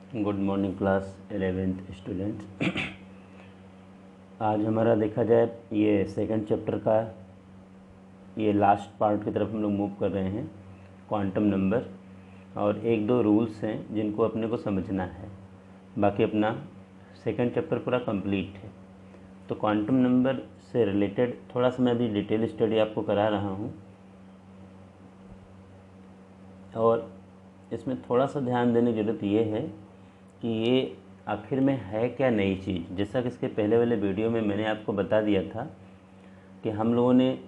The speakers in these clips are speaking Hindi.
Good morning class 11th student. आज हमारा देखा जाए ये सेकंड चैप्टर का ये लास्ट पार्ट की तरफ हम लोग मूव कर रहे हैं, क्वांटम नंबर। और एक दो रूल्स हैं जिनको अपने को समझना है, बाकी अपना सेकंड चैप्टर पूरा कंप्लीट है। तो क्वांटम नंबर से रिलेटेड थोड़ा सा मैं अभी डिटेल स्टडी आपको करा रहा हूँ, और इसमें थोड़ा सा ध्यान देने की ज़रूरत ये है कि ये आखिर में है क्या नई चीज़। जैसा कि इसके पहले वाले वीडियो में मैंने आपको बता दिया था कि हम लोगों ने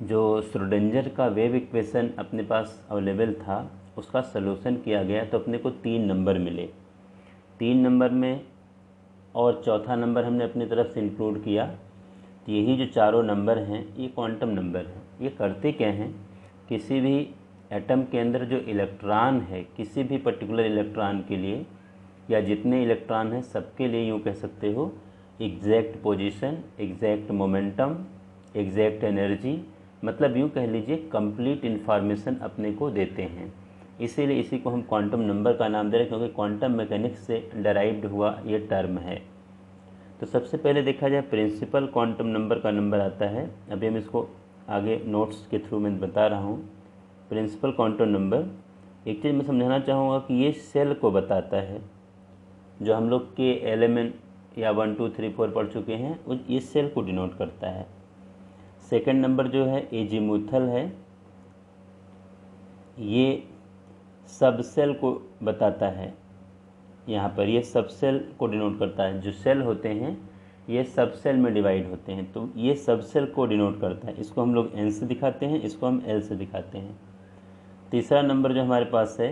जो श्रोडिंगर का वेव इक्वेशन अपने पास अवेलेबल था उसका सलूशन किया गया, तो अपने को 3 नंबर मिले। 3 नंबर में और चौथा नंबर हमने अपनी तरफ से इंक्लूड किया। तो यही जो चारों नंबर हैं ये क्वांटम नंबर हैं। ये करते क्या हैं, किसी भी एटम के अंदर जो इलेक्ट्रॉन है, किसी भी पर्टिकुलर इलेक्ट्रॉन के लिए या जितने इलेक्ट्रॉन हैं सबके लिए यूँ कह सकते हो exact position, exact momentum, exact energy, मतलब यूँ कह लीजिए कंप्लीट इन्फॉर्मेशन अपने को देते हैं। इसीलिए इसी को हम क्वांटम नंबर का नाम दे रहे हैं, क्योंकि क्वांटम मैकेनिक्स से डराइव्ड हुआ ये टर्म है। तो सबसे पहले देखा जाए प्रिंसिपल क्वांटम नंबर का नंबर आता है। अभी हम इसको आगे नोट्स के थ्रू मैं बता रहा हूँ। प्रिंसिपल क्वांटम नंबर, एक चीज़ मैं समझाना चाहूँगा कि ये सेल को बताता है। जो हम लोग के एलिमेंट या 1 2 3 4 पढ़ चुके हैं, इस सेल को डिनोट करता है। सेकंड नंबर जो है एजीमुथल है, ये सब सेल को बताता है। यहाँ पर ये सब सेल को डिनोट करता है। जो सेल होते हैं ये सब सेल में डिवाइड होते हैं, तो ये सब सेल को डिनोट करता है। इसको हम लोग एन से दिखाते हैं, इसको हम एल से दिखाते हैं। तीसरा नंबर जो हमारे पास है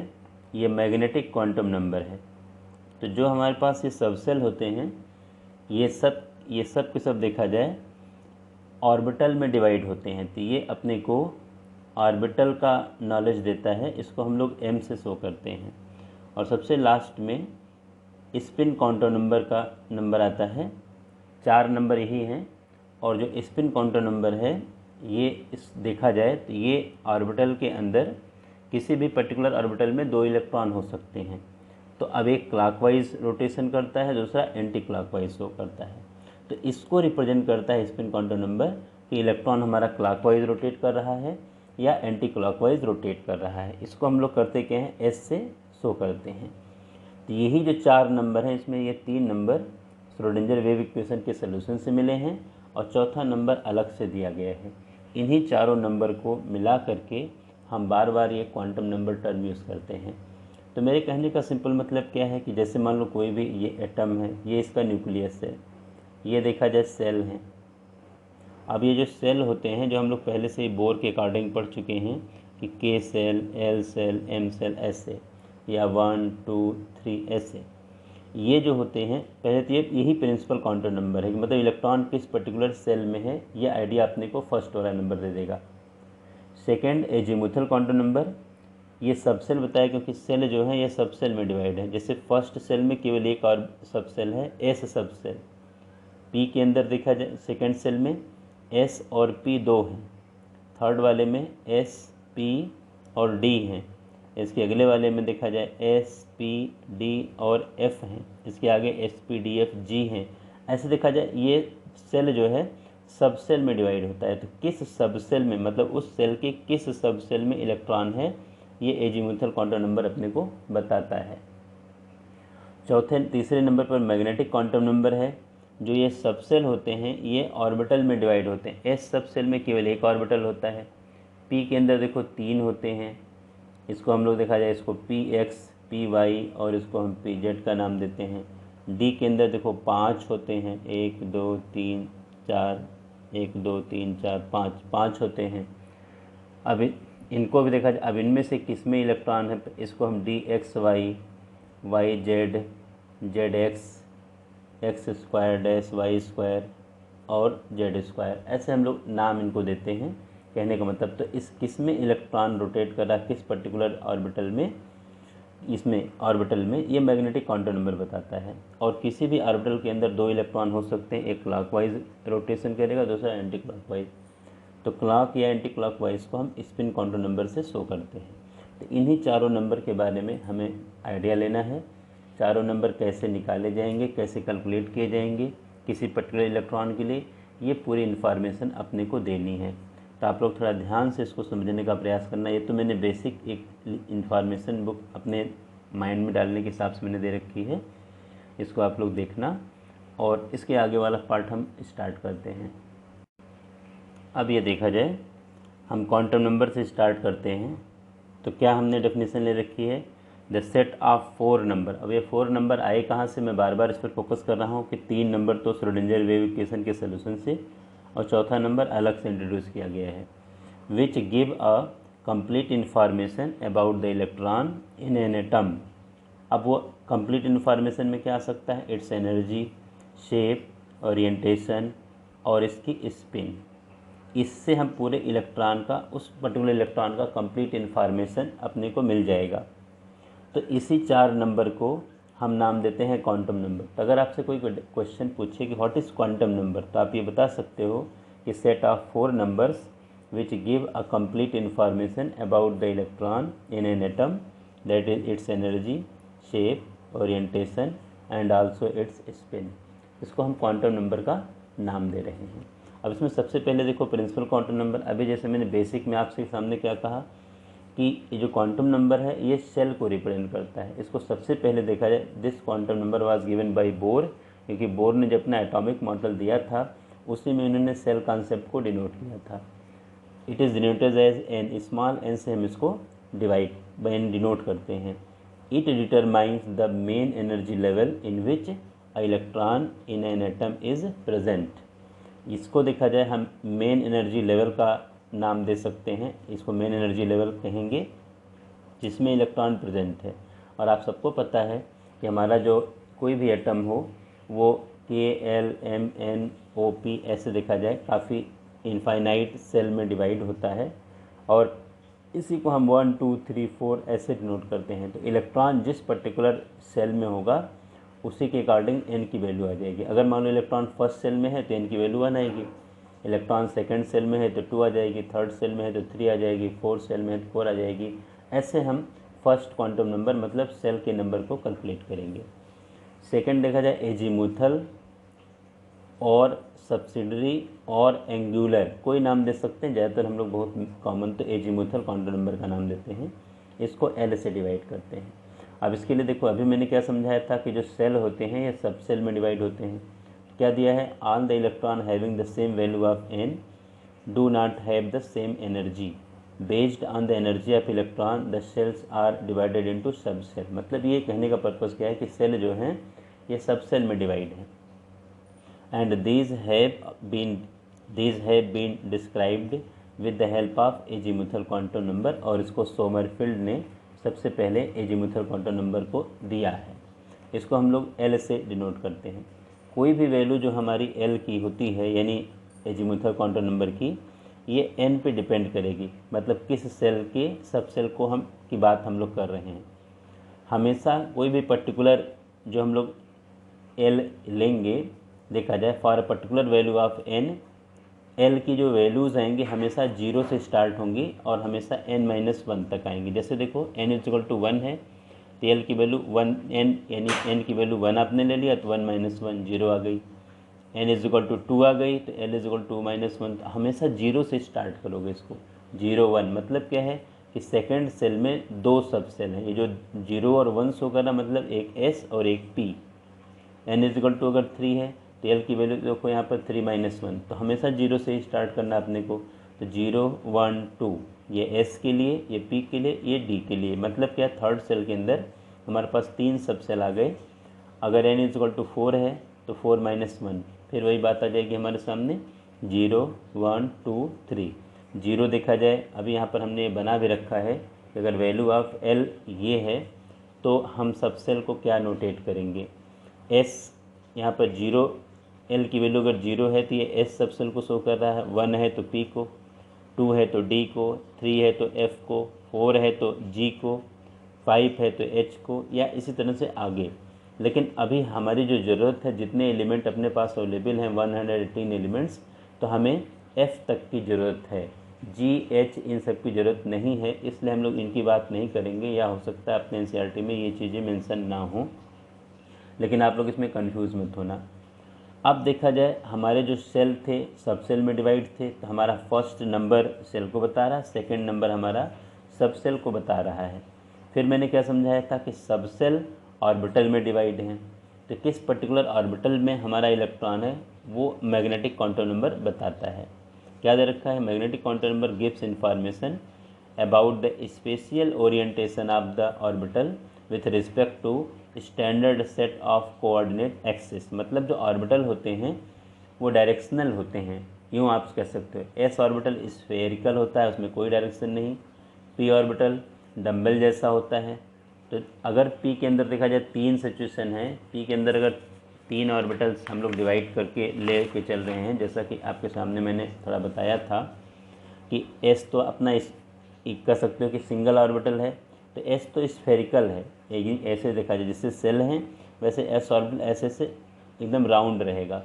ये मैग्नेटिक क्वांटम नंबर है। तो जो हमारे पास ये सब सेल होते हैं ये सब के सब देखा जाए ऑर्बिटल में डिवाइड होते हैं। तो ये अपने को ऑर्बिटल का नॉलेज देता है, इसको हम लोग एम से शो करते हैं। और सबसे लास्ट में स्पिन क्वांटम नंबर का नंबर आता है। 4 नंबर यही हैं, और जो स्पिन क्वांटम नंबर है ये इस देखा जाए तो ये ऑर्बिटल के अंदर किसी भी पर्टिकुलर ऑर्बिटल में 2 इलेक्ट्रॉन हो सकते हैं। तो अब एक क्लॉकवाइज रोटेशन करता है, दूसरा एंटी क्लॉकवाइज शो करता है। तो इसको रिप्रेजेंट करता है स्पिन क्वांटम नंबर कि इलेक्ट्रॉन हमारा क्लॉकवाइज रोटेट कर रहा है या एंटी क्लॉकवाइज रोटेट कर रहा है। इसको हम लोग करते क्या हैं, एस से शो करते हैं। तो यही जो 4 नंबर हैं, इसमें ये 3 नंबर श्रोडिंगर वेव इक्वेशन के सलूशन से मिले हैं और चौथा नंबर अलग से दिया गया है। इन्हीं चारों नंबर को मिला करके हम बार बार ये क्वांटम नंबर टर्म यूज़ करते हैं। तो मेरे कहने का सिंपल मतलब क्या है कि जैसे मान लो कोई भी ये एटम है, ये इसका न्यूक्लियस है, ये देखा जाए सेल है। अब ये जो सेल होते हैं जो हम लोग पहले से ही बोर के अकॉर्डिंग पढ़ चुके हैं कि K shell, L shell, M shell, ऐसे, या 1 2 3 ऐसे, ये जो होते हैं पहले तो यही प्रिंसिपल क्वांटम नंबर है कि मतलब इलेक्ट्रॉन किस पर्टिकुलर सेल में है, ये आइडिया अपने को फर्स्ट वाला नंबर दे देगा। सेकेंड एजीमुथल क्वांटम नंबर, ये सब सेल बताया क्योंकि सेल जो है ये सब सेल में डिवाइड है। जैसे फर्स्ट सेल में केवल एक और सब सेल है, एस सब सेल। पी के अंदर देखा जाए सेकेंड सेल में एस और पी 2 हैं, थर्ड वाले में एस पी और डी हैं, इसके अगले वाले में देखा जाए एस पी डी और एफ हैं, इसके आगे S P D F G हैं। ऐसे देखा जाए ये सेल जो है सब सेल में डिवाइड होता है। तो किस सब सेल में, मतलब उस सेल के किस सब सेल में इलेक्ट्रॉन है, ये एजीमुथल क्वांटम नंबर अपने को बताता है। तीसरे नंबर पर मैग्नेटिक क्वांटम नंबर है। जो ये सब सेल होते हैं ये ऑर्बिटल में डिवाइड होते हैं। एस सब सेल में केवल एक ऑर्बिटल होता है। पी के अंदर देखो 3 होते हैं, इसको हम लोग देखा जाए इसको पी एक्स, पी वाई और इसको हम पी जेड का नाम देते हैं। डी के अंदर देखो 5 होते हैं, 1 2 3 4, 1 2 3 4 5 होते हैं। अब इनको भी देखा जाए, अब इनमें से किस में इलेक्ट्रॉन है, इसको हम d x y, y z, z x, x square dash y square और जेड स्क्वायर, ऐसे हम लोग नाम इनको देते हैं। कहने का मतलब तो इस किस में इलेक्ट्रॉन रोटेट कर रहा है, किस पर्टिकुलर ऑर्बिटल में, इसमें ऑर्बिटल में ये मैग्नेटिक क्वांटम नंबर बताता है। और किसी भी ऑर्बिटल के अंदर 2 इलेक्ट्रॉन हो सकते हैं, एक क्लॉकवाइज रोटेशन करेगा, दूसरा एंटी क्लॉकवाइज। तो क्लॉक या एंटी क्लॉकवाइज को हम स्पिन क्वांटम नंबर से शो करते हैं। तो इन्हीं चारों नंबर के बारे में हमें आइडिया लेना है चारों नंबर कैसे निकाले जाएंगे, कैसे कैलकुलेट किए जाएंगे किसी पर्टिकुलर इलेक्ट्रॉन के लिए, ये पूरी इन्फॉर्मेशन अपने को देनी है। तो आप लोग थोड़ा ध्यान से इसको समझने का प्रयास करना। ये तो मैंने बेसिक एक इन्फॉर्मेशन बुक अपने माइंड में डालने के हिसाब से मैंने दे रखी है, इसको आप लोग देखना और इसके आगे वाला पार्ट हम स्टार्ट करते हैं। अब ये देखा जाए, हम क्वांटम नंबर से स्टार्ट करते हैं। तो क्या हमने डेफिनेशन ले रखी है, द सेट ऑफ 4 नंबर। अब ये 4 नंबर आए कहाँ से, मैं बार बार इस पर फोकस कर रहा हूँ कि 3 नंबर तो श्रोडिंगर वेव इक्वेशन के सोल्यूशन से और चौथा नंबर अलग से इंट्रोड्यूस किया गया है, which give a complete information about the electron in an atom. अब वो कंप्लीट इन्फॉर्मेशन में क्या आ सकता है, इट्स एनर्जी, शेप, ओरिएंटेशन और इसकी स्पिन। इससे हम पूरे इलेक्ट्रॉन का, उस पर्टिकुलर इलेक्ट्रॉन का कंप्लीट इन्फॉर्मेशन अपने को मिल जाएगा। तो इसी 4 नंबर को हम नाम देते हैं क्वांटम नंबर। तो अगर आपसे कोई क्वेश्चन पूछे कि व्हाट इज़ क्वांटम नंबर, तो आप ये बता सकते हो कि set of 4 numbers which give a complete information about the electron in an atom, that is it's energy, shape, orientation and also it's spin. इसको हम क्वांटम नंबर का नाम दे रहे हैं। अब इसमें सबसे पहले देखो प्रिंसिपल क्वांटम नंबर। अभी जैसे मैंने बेसिक में आपके सामने क्या कहा कि ये जो क्वांटम नंबर है ये सेल को रिप्रेजेंट करता है। इसको सबसे पहले देखा जाए, this quantum number was given by bore, क्योंकि बोर ने जब अपना एटॉमिक मॉडल दिया था उसी में उन्होंने सेल कॉन्सेप्ट को डिनोट किया था। It is denoted as n, small n से हम इसको डिवाइड बाय एन डिनोट करते हैं। It determines the main energy level in which a electron in an atom is present. इसको देखा जाए, हम मेन एनर्जी लेवल का नाम दे सकते हैं, इसको मेन एनर्जी लेवल कहेंगे जिसमें इलेक्ट्रॉन प्रेजेंट है। और आप सबको पता है कि हमारा जो कोई भी एटम हो वो KLMNOP ऐसे देखा जाए काफ़ी इनफाइनाइट सेल में डिवाइड होता है और इसी को हम 1 2 3 4 ऐसे डिनोट करते हैं। तो इलेक्ट्रॉन जिस पर्टिकुलर सेल में होगा उसी के अकॉर्डिंग n की वैल्यू आ जाएगी। अगर मान लो इलेक्ट्रॉन फर्स्ट सेल में है तो n की वैल्यू 1 आएगी, इलेक्ट्रॉन सेकंड सेल में है तो 2 आ जाएगी, थर्ड सेल में है तो 3 आ जाएगी, फोर्थ सेल में है तो 4 आ जाएगी। ऐसे हम फर्स्ट क्वांटम नंबर मतलब सेल के नंबर को कैलकुलेट करेंगे। सेकंड देखा जाए एजीमुथल और सब्सिडरी और एंगुलर, कोई नाम दे सकते हैं, ज़्यादातर हम लोग बहुत कॉमन तो एजीमुथल क्वांटम नंबर का नाम देते हैं। इसको L से डिवाइड करते हैं। अब इसके लिए देखो, अभी मैंने क्या समझाया था कि जो सेल होते हैं ये सब सेल में डिवाइड होते हैं। क्या दिया है, all the electron having the same value of n do not have the same energy, based on the energy of electron the shells are divided into subshell. मतलब ये कहने का पर्पज़ क्या है कि सेल जो हैं ये सब सेल में डिवाइड हैं। And these have been described with the help of azimuthal quantum number। और इसको सोमरफील्ड ने सबसे पहले एजीमुथल क्वांटम नंबर को दिया है। इसको हम लोग L से डिनोट करते हैं। कोई भी वैल्यू जो हमारी L की होती है यानी एजीमुथल क्वांटम नंबर की, ये n पे डिपेंड करेगी, मतलब किस सेल के सब सेल को हम की बात हम लोग कर रहे हैं। हमेशा कोई भी पर्टिकुलर जो हम लोग L लेंगे, देखा जाए for a particular value of n, L की जो वैल्यूज़ आएंगी हमेशा 0 से स्टार्ट होंगी और हमेशा n-1 तक आएंगी। जैसे देखो n=1 है तो L की वैल्यू 1n यानी n की वैल्यू 1 आपने ले लिया तो 1-1 0 आ गई। n=2 आ गई तो L=2-1, हमेशा 0 से स्टार्ट करोगे इसको। 0 1 मतलब क्या है कि सेकेंड सेल में 2 सब सेल हैं। ये जो 0 और 1 शो कर रहा मतलब एक S और एक P। n= अगर 3 है तो L की वैल्यू देखो यहाँ पर 3-1, तो हमेशा 0 से ही स्टार्ट करना अपने को। तो 0 1 2 ये S के लिए, ये P के लिए, ये D के लिए। मतलब क्या, थर्ड सेल के अंदर हमारे पास 3 सब सेल आ गए। अगर n=4 है तो 4-1, फिर वही बात आ जाएगी हमारे सामने 0 1 2 3। 0 देखा जाए, अभी यहाँ पर हमने बना भी रखा है कि अगर वैल्यू ऑफ L ये है तो हम सब सेल को क्या नोटेट करेंगे, S यहाँ पर 0, L की वैल्यू अगर 0 है तो ये S सब सेल को शो कर रहा है, 1 है तो P को, 2 है तो D को, 3 है तो F को, 4 है तो G को, 5 है तो H को, या इसी तरह से आगे। लेकिन अभी हमारी जो ज़रूरत है, जितने एलिमेंट अपने पास अवेलेबल हैं 118 एलिमेंट्स, तो हमें F तक की ज़रूरत है, G H इन सब की ज़रूरत नहीं है, इसलिए हम लोग इनकी बात नहीं करेंगे। या हो सकता है अपने NCERT में ये चीज़ें मेंशन ना हों, लेकिन आप लोग इसमें कंफ्यूज मत होना। अब देखा जाए हमारे जो सेल थे सब सेल में डिवाइड थे, तो हमारा फर्स्ट नंबर सेल को बता रहा है, सेकंड नंबर हमारा सब सेल को बता रहा है। फिर मैंने क्या समझाया था कि सब सेल ऑर्बिटल में डिवाइड हैं, तो किस पर्टिकुलर ऑर्बिटल में हमारा इलेक्ट्रॉन है वो मैग्नेटिक क्वांटम नंबर बताता है। क्या दे रखा है, magnetic quantum number gives information about the spatial orientation of the orbital with respect to standard set of coordinate axis. मतलब जो ऑर्बिटल होते हैं वो डायरेक्शनल होते हैं, यूँ आप कह सकते हो। एस ऑर्बिटल स्फेरिकल होता है, उसमें कोई डायरेक्शन नहीं। पी ऑर्बिटल डम्बल जैसा होता है। तो अगर पी के अंदर देखा जाए 3 सिचुएशन है, पी के अंदर अगर 3 ऑर्बिटल्स हम लोग डिवाइड करके ले के चल रहे हैं, जैसा कि आपके सामने मैंने थोड़ा बताया था कि एस तो अपना इस कह सकते हो कि सिंगल ऑर्बिटल है, तो एस तो स्फेरिकल है, एक ऐसे देखा जाए जैसे सेल हैं वैसे एस ऑर्बिटल ऐसे से एकदम राउंड रहेगा।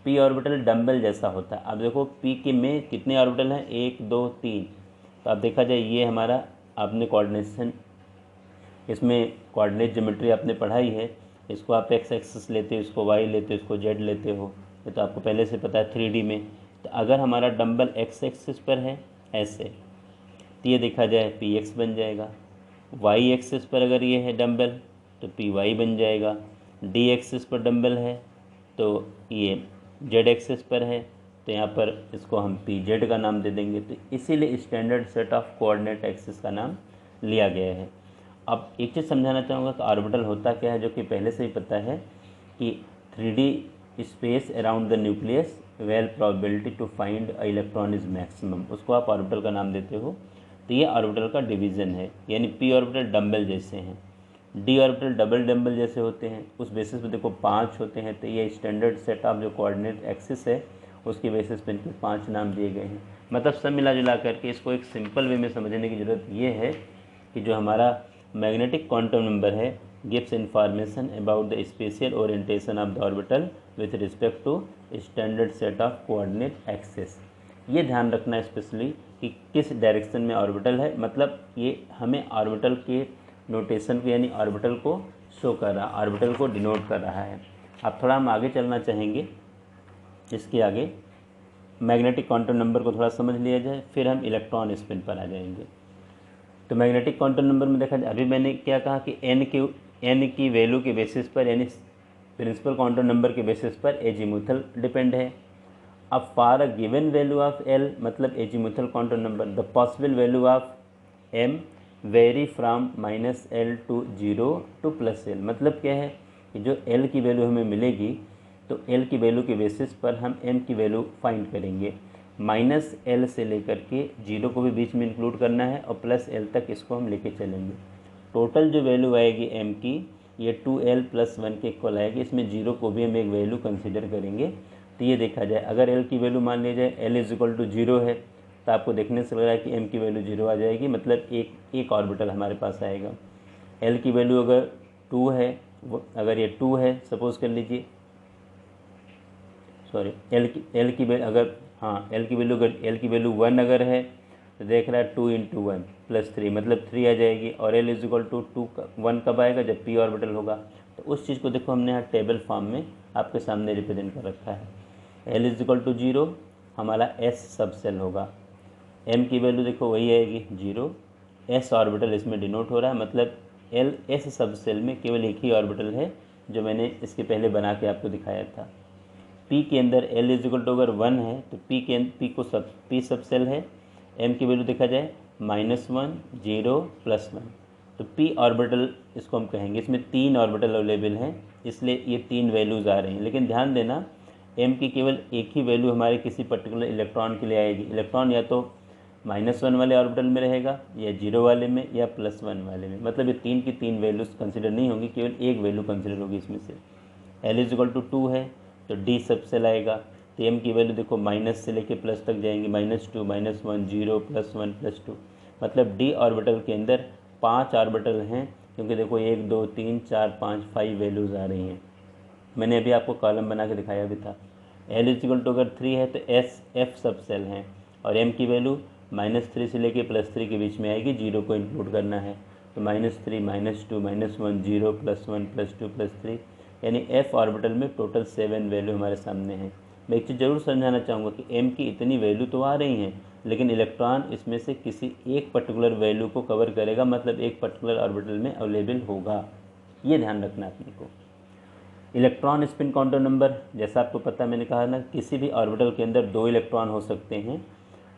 पी ऑर्बिटल डम्बल जैसा होता है। अब देखो पी के में कितने ऑर्बिटल हैं, 1 2 3। तो अब देखा जाए ये हमारा आपने कोऑर्डिनेशन, इसमें कोऑर्डिनेट ज्योमेट्री आपने पढ़ाई है, इसको आप एक्स एक्सिस लेते हो, इसको वाई लेते हो, इसको जेड लेते हो, ये तो आपको पहले से पता है 3D में। तो अगर हमारा डम्बल एक्स एक्सिस पर है ऐसे, तो ये देखा जाए पी एक्स बन जाएगा। वाई एक्सिस पर अगर ये है डम्बल तो पी वाई बन जाएगा। डी एक्सिस पर डम्बल है तो ये जेड एक्सिस पर है, तो यहाँ पर इसको हम पी जेड का नाम दे देंगे। तो इसीलिए standard set of coordinate axis का नाम लिया गया है। अब एक चीज़ समझाना चाहूँगा कि ऑर्बिटल होता क्या है, जो कि पहले से ही पता है कि 3D space around the nucleus well probability to find a electron is maximum, उसको आप ऑर्बिटल का नाम देते हो। तो ये ऑर्बिटल का डिवीज़न है, यानी पी ऑर्बिटल डम्बल जैसे हैं, डी ऑर्बिटल डबल डम्बल जैसे होते हैं। उस बेसिस पे देखो 5 होते हैं, तो ये स्टैंडर्ड सेट ऑफ जो कोऑर्डिनेट एक्सिस है उसके बेसिस पे इनके 5 नाम दिए गए हैं। मतलब सब मिला जुला करके इसको एक सिंपल वे में समझने की ज़रूरत ये है कि जो हमारा मैग्नेटिक क्वांटम नंबर है gives information about the spatial orientation of the orbital with respect to standard set of coordinate axis. ये ध्यान रखना स्पेशली कि किस डायरेक्शन में ऑर्बिटल है, मतलब ये हमें ऑर्बिटल के नोटेशन को यानी ऑर्बिटल को शो कर रहा, ऑर्बिटल को डिनोट कर रहा है। अब थोड़ा हम आगे चलना चाहेंगे, इसके आगे मैग्नेटिक क्वांटम नंबर को थोड़ा समझ लिया जाए, फिर हम इलेक्ट्रॉन स्पिन पर आ जाएंगे। तो मैग्नेटिक क्वांटम नंबर में देखा जाए, अभी मैंने क्या कहा कि एन की वैल्यू के बेसिस पर यानी प्रिंसिपल क्वांटम नंबर के बेसिस पर एजीमुथल डिपेंड है। अब for a given value of L, मतलब azimuthal quantum number, the possible value of M vary from -L to 0 to +L। मतलब क्या है कि जो L की वैल्यू हमें मिलेगी तो L की वैल्यू के बेसिस पर हम M की वैल्यू फाइंड करेंगे। -L से लेकर के 0 को भी बीच में इंक्लूड करना है और +L तक इसको हम लेके चलेंगे। टोटल जो वैल्यू आएगी M की ये 2L + 1 के इक्वल आएगी। इसमें 0 को भी हम एक वैल्यू कंसिडर करेंगे। तो ये देखा जाए अगर L की वैल्यू मान ली जाए L = 0 है, तो आपको देखने से लग रहा है कि M की वैल्यू 0 आ जाएगी, मतलब एक ऑर्बिटल हमारे पास आएगा। L की वैल्यू अगर 2 है, अगर ये 2 है सपोज़ कर लीजिए, सॉरी L की वैल्यू अगर L की वैल्यू 1 अगर है तो देख रहा है 2 × 1 + 3 मतलब 3 आ जाएगी। और L = 2 1 कब आएगा, जब p ऑर्बिटल होगा। तो उस चीज़ को देखो हमने यहाँ टेबल फॉर्म में आपके सामने रिप्रेजेंट कर रखा है। L = 0 हमारा S सब सेल होगा। M की वैल्यू देखो वही आएगी 0। S ऑर्बिटल इसमें डिनोट हो रहा है, मतलब S सब सेल में केवल एक ही ऑर्बिटल है जो मैंने इसके पहले बना के आपको दिखाया था। P के अंदर L = अगर 1 है तो P सब सेल है। M की वैल्यू देखा जाए -1 0 +1, तो P ऑर्बिटल इसको हम कहेंगे। इसमें 3 ऑर्बिटल अवेलेबल हैं, इसलिए ये 3 वैल्यूज़ आ रही हैं। लेकिन ध्यान देना M की केवल एक ही वैल्यू हमारे किसी पर्टिकुलर इलेक्ट्रॉन के लिए आएगी। इलेक्ट्रॉन या तो -1 वाले ऑर्बिटल में रहेगा या 0 वाले में या +1 वाले में, मतलब ये 3 की 3 वैल्यूज़ कंसिडर नहीं होंगी, केवल एक वैल्यू कंसिडर होगी इसमें से। L = 2 है तो D सब सेल आएगा। तो M की वैल्यू देखो माइनस से लेके प्लस तक जाएंगी, -2 -1 0 +1 +2, मतलब D ऑर्बिटल के अंदर 5 ऑर्बिटल हैं, क्योंकि देखो 1 2 3 4 5 5 वैल्यूज़ आ रही हैं। मैंने अभी आपको कॉलम बना के दिखाया भी था। L = अगर 3 है तो F सब सेल हैं, और M की वैल्यू -3 से लेके +3 के बीच में आएगी, 0 को इंक्लूड करना है। तो -3 -2 -1 0 +1 +2 +3, यानी f ऑर्बिटल में टोटल 7 वैल्यू हमारे सामने हैं। मैं एक चीज़ ज़रूर समझाना चाहूँगा कि m की इतनी वैल्यू तो आ रही हैं, लेकिन इलेक्ट्रॉन इसमें से किसी एक पर्टिकुलर वैल्यू को कवर करेगा, मतलब एक पर्टिकुलर ऑर्बिटल में अवेलेबल होगा। ये ध्यान रखना अपने को। इलेक्ट्रॉन स्पिन काउंटर नंबर, जैसा आपको पता मैंने कहा ना, किसी भी ऑर्बिटल के अंदर 2 इलेक्ट्रॉन हो सकते हैं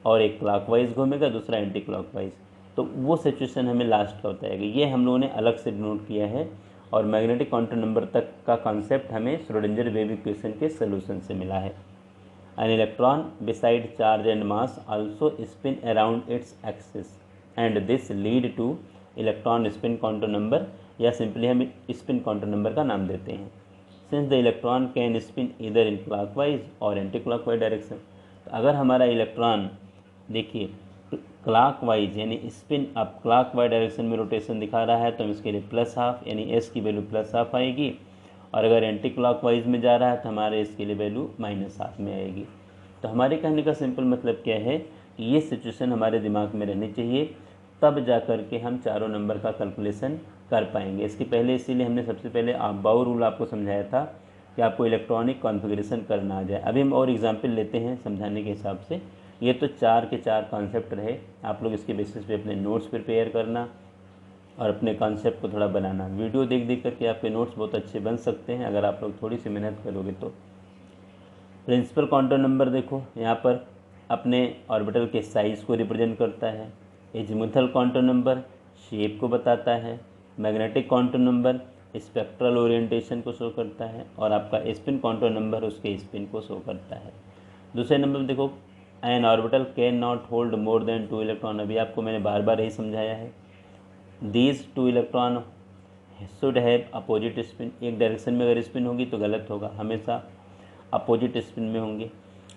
और एक क्लॉकवाइज घूमेगा, दूसरा एंटी क्लॉकवाइज। तो वो सिचुएशन हमें लास्ट का बताएगा, ये हम लोगों ने अलग से डिनोट किया है। और मैग्नेटिक काउंटर नंबर तक का कॉन्सेप्ट हमें श्रोडिंगर वेव इक्वेशन के सोल्यूशन से मिला है। An electron beside charge and mass also spin around its axis and this lead two electron spin counter number, या सिंपली हम स्पिन काउंटर नंबर का नाम देते हैं। Since the electron can spin इधर इन क्लॉकवाइज और एंटी क्लॉकवाइज डायरेक्शन। तो अगर हमारा इलेक्ट्रॉन देखिए क्लॉकवाइज यानी स्पिन अप क्लॉकवाइज डायरेक्शन में रोटेशन दिखा रहा है, तो हम इसके लिए +½ यानी एस की वैल्यू +½ आएगी। और अगर एंटी क्लॉकवाइज में जा रहा है तो हमारे इसके लिए वैल्यू -½ में आएगी। तो हमारे कहने का सिंपल मतलब क्या है कि ये सिचुएशन हमारे दिमाग में रहनी चाहिए, तब जा कर के हम चारों नंबर का कैलकुलेशन कर पाएंगे। इसके पहले इसीलिए हमने सबसे पहले बाउ रूल आपको समझाया था कि आपको इलेक्ट्रॉनिक कॉन्फ़िगरेशन करना आ जाए। अभी हम और एग्जाम्पल लेते हैं समझाने के हिसाब से। ये तो 4 के 4 कॉन्सेप्ट रहे, आप लोग इसके बेसिस पे अपने नोट्स प्रिपेयर करना और अपने कॉन्सेप्ट को थोड़ा बनाना। वीडियो देख देख करके आपके नोट्स बहुत अच्छे बन सकते हैं अगर आप लोग थोड़ी सी मेहनत करोगे तो। प्रिंसिपल क्वांटम नंबर देखो, यहाँ पर अपने ऑर्बिटल के साइज़ को रिप्रेजेंट करता है। एजीमुथल क्वांटम नंबर शेप को बताता है। Magnetic quantum number spectral orientation को शो करता है। और आपका स्पिन क्वांटम नंबर उसके स्पिन को शो करता है। दूसरे नंबर में देखो, N orbital can not hold more than 2 electron. अभी आपको मैंने बार बार यही समझाया है। These 2 electron should have opposite spin. एक डायरेक्शन में अगर स्पिन होगी तो गलत होगा, हमेशा अपोजिट स्पिन में होंगे।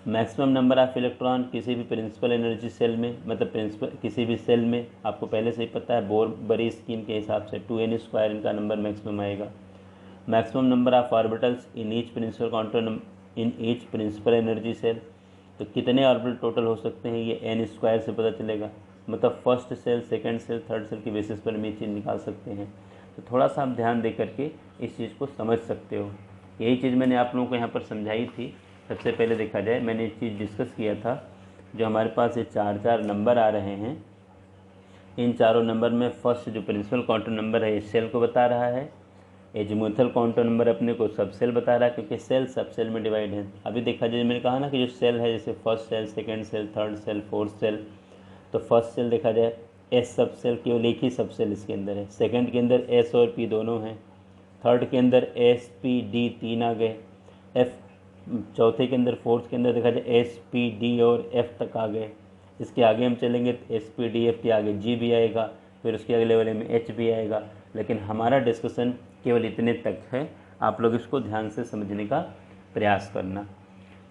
मैक्सिमम नंबर ऑफ इलेक्ट्रॉन किसी भी प्रिंसिपल एनर्जी सेल में, मतलब प्रिंसिपल किसी भी सेल में, आपको पहले से ही पता है बोर बरी स्कीम के हिसाब से 2n² इनका नंबर मैक्सिमम आएगा। Maximum number of orbitals in each principal energy shell. तो कितने ऑर्बिटल टोटल हो सकते हैं ये n² से पता चलेगा, मतलब first shell, second shell, third shell की बेसिस पर हम ये चीज़ निकाल सकते हैं। तो थोड़ा सा आप ध्यान दे करके इस चीज़ को समझ सकते हो। यही चीज़ मैंने आप लोगों को यहाँ पर समझाई थी। सबसे पहले देखा जाए, मैंने एक चीज़ डिस्कस किया था, जो हमारे पास ये 4 नंबर आ रहे हैं, इन चारों नंबर में फर्स्ट जो प्रिंसिपल क्वांटम नंबर है ये सेल को बता रहा है। एजीमुथल क्वांटम नंबर अपने को सब सेल बता रहा है, क्योंकि सेल सब सेल में डिवाइड है। अभी देखा जाए, मैंने कहा ना कि जो सेल है, जैसे first shell, second shell, third shell, fourth shell, तो फर्स्ट सेल देखा जाए एस सब सेल, केवल एक ही सब सेल इसके अंदर है। सेकेंड के अंदर एस और पी दोनों हैं। थर्ड के अंदर एस पी डी 3 आ गए। एफ चौथे के अंदर, फोर्थ के अंदर देखा जाए एस पी डी और एफ तक आ गए। इसके आगे हम चलेंगे तो एस पी डी एफ के आगे जी भी आएगा, फिर उसके अगले वाले में एच भी आएगा। लेकिन हमारा डिस्कशन केवल इतने तक है, आप लोग इसको ध्यान से समझने का प्रयास करना।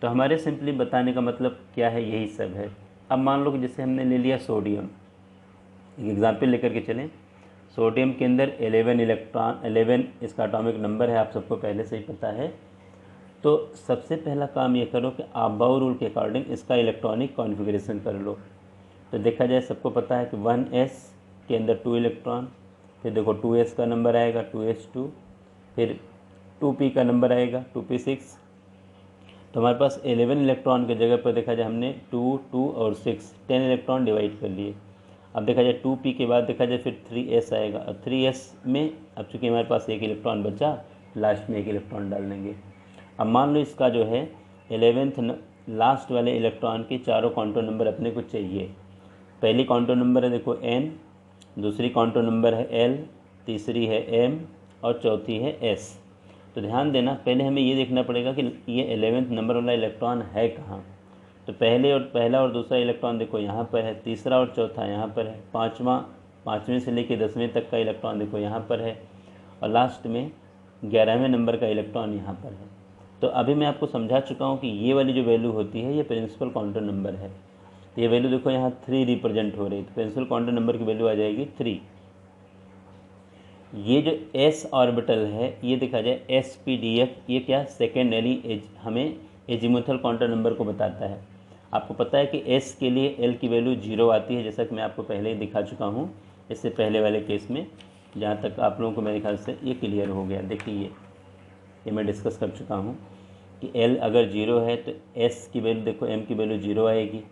तो हमारे सिंपली बताने का मतलब क्या है, यही सब है। अब मान लो कि जैसे हमने ले लिया सोडियम, एक एग्जाम्पल लेकर के चलें। सोडियम के अंदर 11 इलेक्ट्रॉन, 11 इसका एटॉमिक नंबर है, आप सबको पहले से ही पता है। तो सबसे पहला काम ये करो कि आप बाउ रूल के अकॉर्डिंग इसका इलेक्ट्रॉनिक कॉन्फ़िगरेशन कर लो। तो देखा जाए, सबको पता है कि 1s के अंदर 2 इलेक्ट्रॉन, फिर देखो 2s का नंबर आएगा 2s2, फिर 2p का नंबर आएगा 2p6। तो हमारे पास 11 इलेक्ट्रॉन की जगह पर देखा जाए हमने 2, 2 और 6 10 इलेक्ट्रॉन डिवाइड कर लिए। अब देखा जाए 2p के बाद देखा जाए फिर 3s आएगा। अब 3s में अब चूँकि हमारे पास एक इलेक्ट्रॉन बचा, लास्ट में एक इलेक्ट्रॉन डाल देंगे। अब मान लो इसका जो है 11th लास्ट वाले इलेक्ट्रॉन के चारों क्वांटम नंबर अपने को चाहिए। पहली क्वांटम नंबर है देखो n, दूसरी क्वांटम नंबर है l, तीसरी है m और चौथी है s। तो ध्यान देना, पहले हमें ये देखना पड़ेगा कि ये 11th नंबर वाला इलेक्ट्रॉन है कहाँ। तो पहला और दूसरा इलेक्ट्रॉन देखो यहाँ पर है, तीसरा और चौथा यहाँ पर है, पाँचवें से लेकर 10वें तक का इलेक्ट्रॉन देखो यहाँ पर है, और लास्ट में 11वें नंबर का इलेक्ट्रॉन यहाँ पर है। तो अभी मैं आपको समझा चुका हूँ कि ये वाली जो वैल्यू होती है ये प्रिंसिपल क्वांटम नंबर है। तो ये वैल्यू देखो यहाँ 3 रिप्रेजेंट हो रही है, तो प्रिंसिपल क्वांटम नंबर की वैल्यू आ जाएगी 3। ये जो s ऑर्बिटल है, ये देखा जाए sp-df, ये क्या सेकेंडरी हमें एजीमुथल क्वांटम नंबर को बताता है। आपको पता है कि s के लिए l की वैल्यू 0 आती है, जैसा कि मैं आपको पहले ही दिखा चुका हूँ इससे पहले वाले केस में। जहाँ तक आप लोगों को मेरे ख्याल से ये क्लियर हो गया। देखिए ये मैं डिस्कस कर चुका हूँ कि एल अगर 0 है तो एस की वैल्यू देखो, एम की वैल्यू 0 आएगी,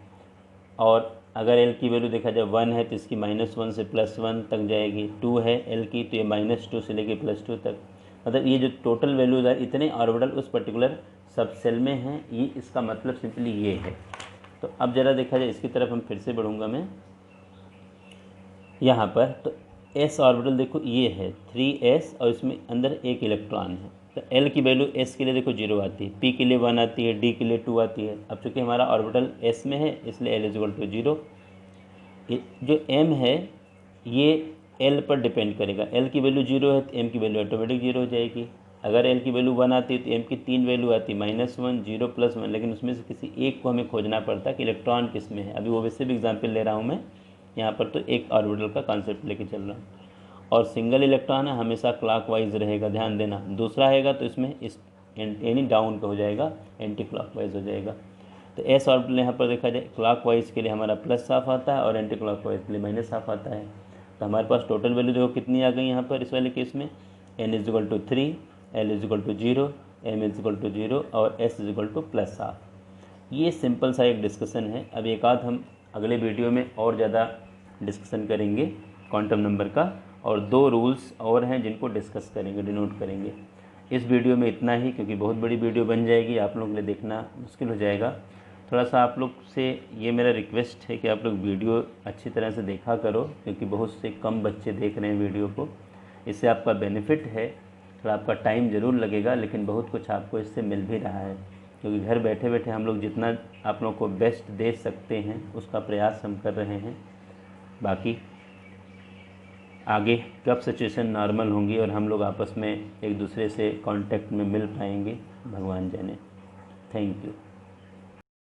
और अगर एल की वैल्यू देखा जाए 1 है तो इसकी -1 से +1 तक जाएगी, 2 है एल की तो ये -2 से लेके +2 तक। मतलब ये जो टोटल वैल्यूज है इतने ऑर्बिटल उस पर्टिकुलर सब सेल में हैं, ये इसका मतलब सिंपली ये है। तो अब ज़रा देखा जाए इसकी तरफ हम फिर से बढ़ूँगा मैं यहाँ पर, तो एस ऑर्बिटल देखो ये है 3s और इसमें अंदर एक इलेक्ट्रॉन है। तो एल की वैल्यू एस के लिए देखो 0 आती है, पी के लिए 1 आती है, डी के लिए 2 आती है। अब चूँकि हमारा ऑर्बिटल एस में है इसलिए एल इज इक्वल टू 0। जो एम है ये एल पर डिपेंड करेगा, एल की वैल्यू 0 है तो एम की वैल्यू ऑटोमेटिक 0 हो जाएगी। अगर एल की वैल्यू 1 आती है तो एम की 3 वैल्यू आती है, -1, 0, +1, लेकिन उसमें से किसी एक को हमें खोजना पड़ता है कि इलेक्ट्रॉन किस में है। अभी वो वैसे भी एग्जाम्पल ले रहा हूँ मैं यहाँ पर, तो एक ऑर्बिटल का कॉन्सेप्ट लेके चल रहा हूँ। और सिंगल इलेक्ट्रॉन है हमेशा क्लॉकवाइज रहेगा, ध्यान देना। दूसरा रहेगा तो इसमें इस यानी डाउन का हो जाएगा, एंटी क्लॉकवाइज हो जाएगा। तो एस ऑर्बिटल यहाँ पर देखा जाए क्लॉकवाइज के लिए हमारा प्लस साफ आता है और एंटी क्लॉकवाइज के लिए माइनस साफ आता है। तो हमारे पास टोटल वैल्यू देखो कितनी आ गई यहाँ पर इस वाले केस में, n is equal to 3, l is equal to 0, m is equal to 0 और s is equal to plus half. ये सिंपल सा एक डिस्कशन है। अब एक आध हम अगले वीडियो में और ज़्यादा डिस्कशन करेंगे क्वांटम नंबर का, और 2 रूल्स और हैं जिनको डिस्कस करेंगे, डिनोट करेंगे। इस वीडियो में इतना ही, क्योंकि बहुत बड़ी वीडियो बन जाएगी, आप लोगों के लिए देखना मुश्किल हो जाएगा। थोड़ा सा आप लोग से ये मेरा रिक्वेस्ट है कि आप लोग वीडियो अच्छी तरह से देखा करो, क्योंकि बहुत से कम बच्चे देख रहे हैं वीडियो को। इससे आपका बेनिफिट है, थोड़ा आपका टाइम ज़रूर लगेगा लेकिन बहुत कुछ आपको इससे मिल भी रहा है, क्योंकि घर बैठे बैठे हम लोग जितना आप लोगों को बेस्ट दे सकते हैं उसका प्रयास हम कर रहे हैं। बाकी आगे कब सिचुएशन नॉर्मल होंगी और हम लोग आपस में एक दूसरे से कांटेक्ट में मिल पाएंगे, भगवान जाने। Thank you.